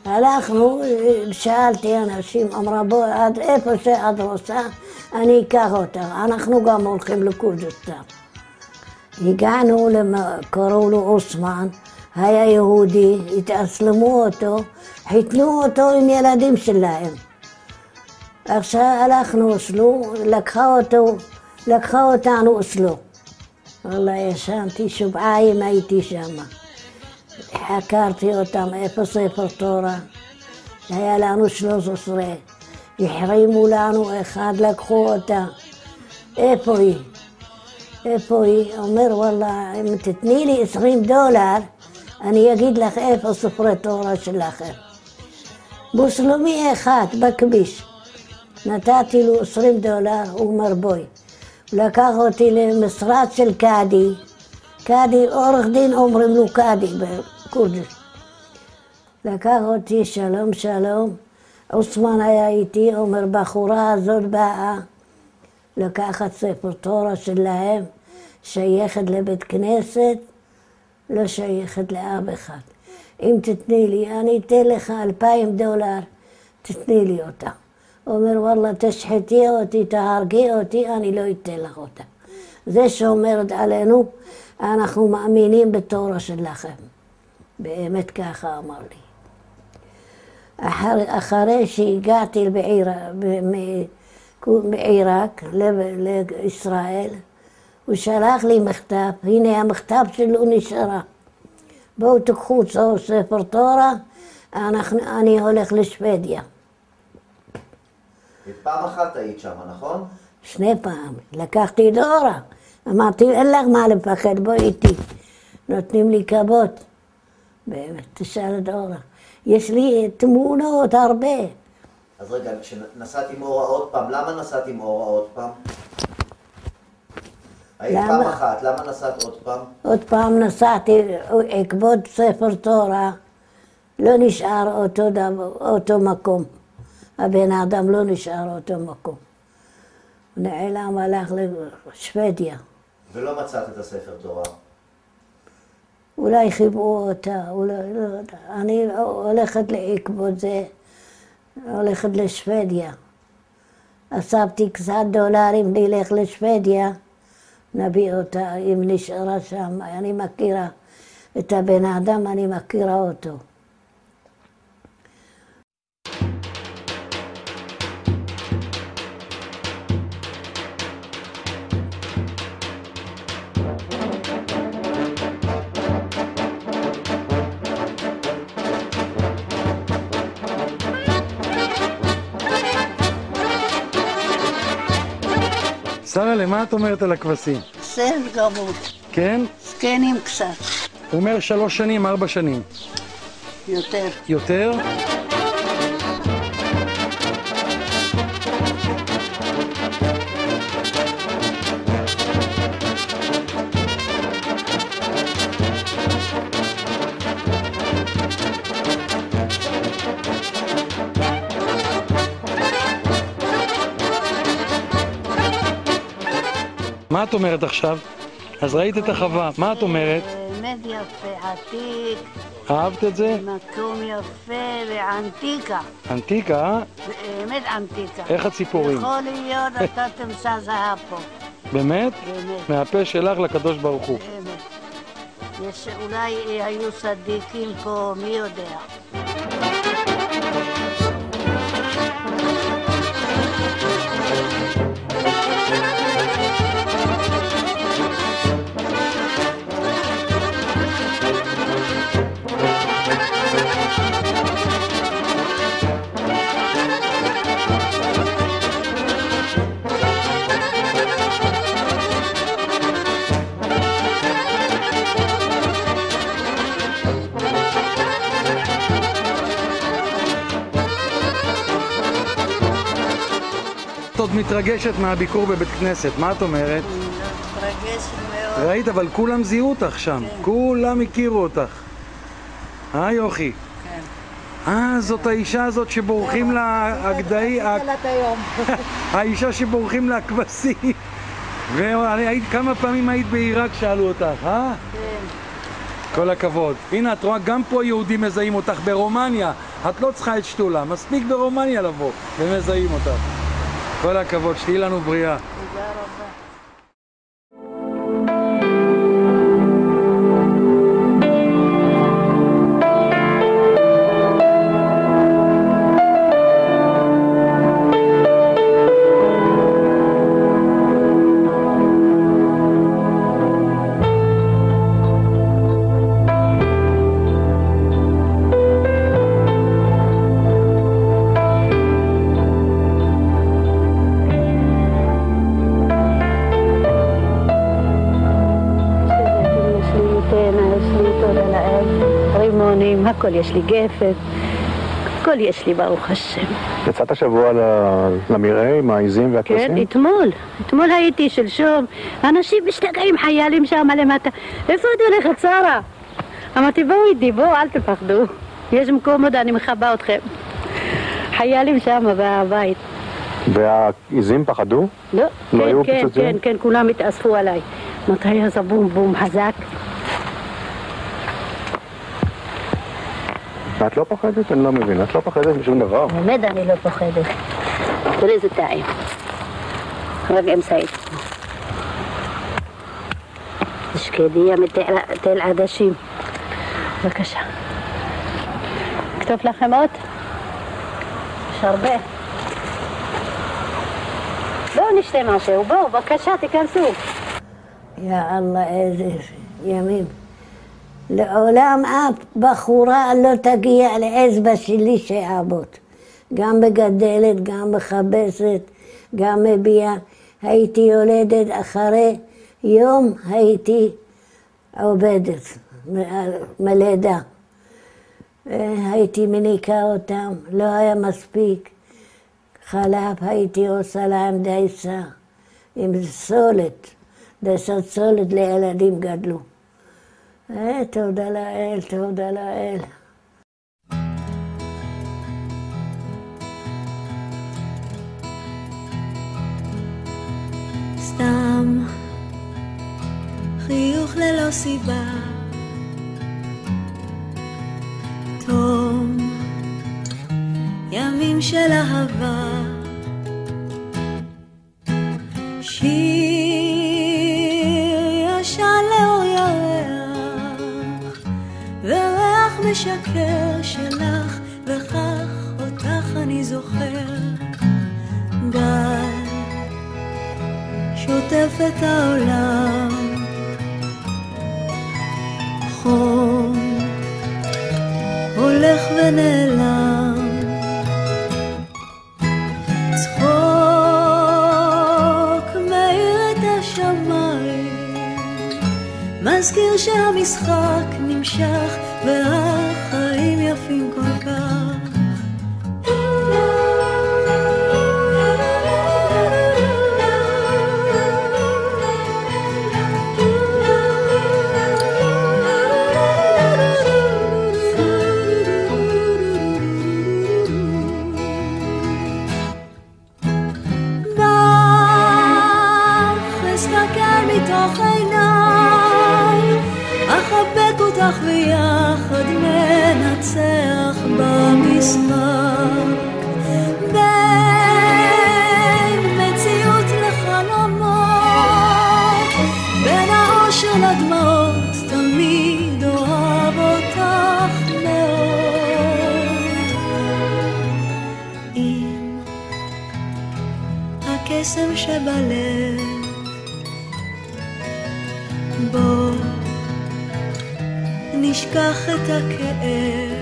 הלכנו, שאלתי אנשים, אמרה בוא, עד איפה שאת רוצה, אני אקח אותך. אנחנו גם הולכים לכורדיסטן. הגענו, קראו לו אוסמן, היה יהודי, התאסלמו אותו, חיתנו אותו עם ילדים שלהם. עכשיו הלכנו אוסלו, לקחה אותנו אוסלו. וואלה, ישנתי שבועיים, הייתי שמה. חקרתי אותם, איפה ספר תורה. היה לנו 13. החרימו לנו אחד, לקחו אותה. איפה היא? איפה היא? אומר, וואלה, אם תתני לי $20, אני אגיד לך איפה ספרי תורה שלכם. מוסלמי אחד בכביש. נתתי לו $20, הוא אומר בואי. לקח אותי למשרד של קאדי. קאדי, עורך דין אומרים לו קאדי בקורדיש. לקח אותי, שלום שלום. אוסמן היה איתי, אומר בחורה הזאת באה לקחת ספר תורה שלהם, שייכת לבית כנסת, לא שייכת לאב אחד. אם תתני לי, אני אתן לך $2,000, תתני לי אותה. הוא אומר, וואלה, תשחטי אותי, תהרגי אותי, אני לא אתן לך אותה. זה שאומרת עלינו, אנחנו מאמינים בתורה שלכם. באמת ככה אמר לי. אחרי שהגעתי בעיראק, לישראל, הוא שלח לי מכתב, הנה המכתב שלו נשארה. בואו תקחו ספר תורה, אני הולך לשוודיה. פעם אחת היית שם, נכון? 2 פעם. לקחתי דורה. אמרתי, אין לך מה לפחד, בואי איתי. נותנים לי כבוד. באמת, תשאל דורה. יש לי תמונות הרבה. אז רגע, כשנסעת עם אורה עוד פעם, למה נסעת עם אורה עוד פעם? היית פעם אחת, למה נסעת עוד פעם? עוד פעם נסעתי, עקבות ספר תורה, לא נשאר אותו מקום. הבן אדם לא נשאר אותו מקום. הוא נעלם, הלך לשוודיה. ולא מצאת את הספר תורה? אולי חיברו אותה, אולי לא יודע. אני הולכת לעקבות זה, הולכת לשוודיה. אספתי קצת דולרים, נלך לשוודיה, נביא אותה, אם נשארה שם. אני מכירה את הבן אדם, אני מכירה אותו. שרה, למה את אומרת על הכבשים? בסדר גמור. כן? זקנים קצת. הוא אומר 3 שנים, 4 שנים. יותר. יותר? מה את אומרת עכשיו? אז ראית את החווה, מה את אומרת? באמת יפה, עתיק. אהבת את זה? מקום יפה ואנטיקה. אנטיקה, אה? באמת אנטיקה. איך הציפורים? יכול להיות אתה תמצא זהב פה. באמת? באמת. מהפה שלך לקדוש ברוך הוא. באמת. אולי היו צדיקים פה, מי יודע. עוד מתרגשת מהביקור בבית כנסת, מה את אומרת? מתרגשת מאוד. ראית, אבל כולם זיהו אותך שם, כולם הכירו אותך. יוכי? כן. זאת האישה הזאת שבורחים לה הגדאי, האישה שבורחים לה הכבשים. וכמה פעמים היית בעיראק שאלו אותך, כן. כל הכבוד. הנה, את רואה, גם פה יהודים מזהים אותך ברומניה. את לא צריכה את שתולה, מספיק ברומניה לבוא, ומזהים אותך. כל הכבוד, שתהי לנו בריאה. תודה רבה. הכל יש לי גפת, הכל יש לי ברוך השם. יצאת שבוע למרעה עם העיזים והכבשים? כן, אתמול הייתי שלשום, אנשים משתגעים, חיילים שם למטה. איפה את הולכת, שרה? אמרתי בואו איתי, בואו אל תפחדו, יש מקום עוד, אני מכבה אתכם. חיילים שם בבית. והעיזים פחדו? לא, לא היו פיצוצים? כן, כולם התאספו עליי. מתי אז בום בום חזק. את לא פוחדת? אני לא מבין. את לא פוחדת משום דבר? באמת אני לא פוחדת. תראה איזה טעים. רק אמצעית. שקדיה מתל עדשים. בבקשה. כתוב לכם עוד? יש הרבה. בואו נשתה משהו. בואו, בבקשה, תיכנסו. יא אללה, איזה ימים. לעולם אף בחורה לא תגיע לאצבע שלי שאעבוד. גם מגדלת, גם מכבסת, גם מביאה. הייתי יולדת אחרי יום הייתי עובדת, מלידה. הייתי מניקה אותם, לא היה מספיק. חלב הייתי עושה להם דייסה, עם סולת, דייסת סולת לילדים גדלו. תודה לאל, תודה לאל. סתם חיוך ללא סיבה, תום ימים של אהבה, שיר ישן לאור ירח וריח משקר שלך, וכך אותך אני זוכר. גל שוטף את העולם, חום הולך ונעלם, צחוק מאיר את השמיים, מזכיר שהמשחק נמשך והחיים יפים כל כך. אחבק ויחד ננצח במשחק, בין מציאות לחלומות, בין האושר לדמעות, תמיד אוהב אותך מאוד. עם הקסם שבלב, בוא נשכח את הכאב,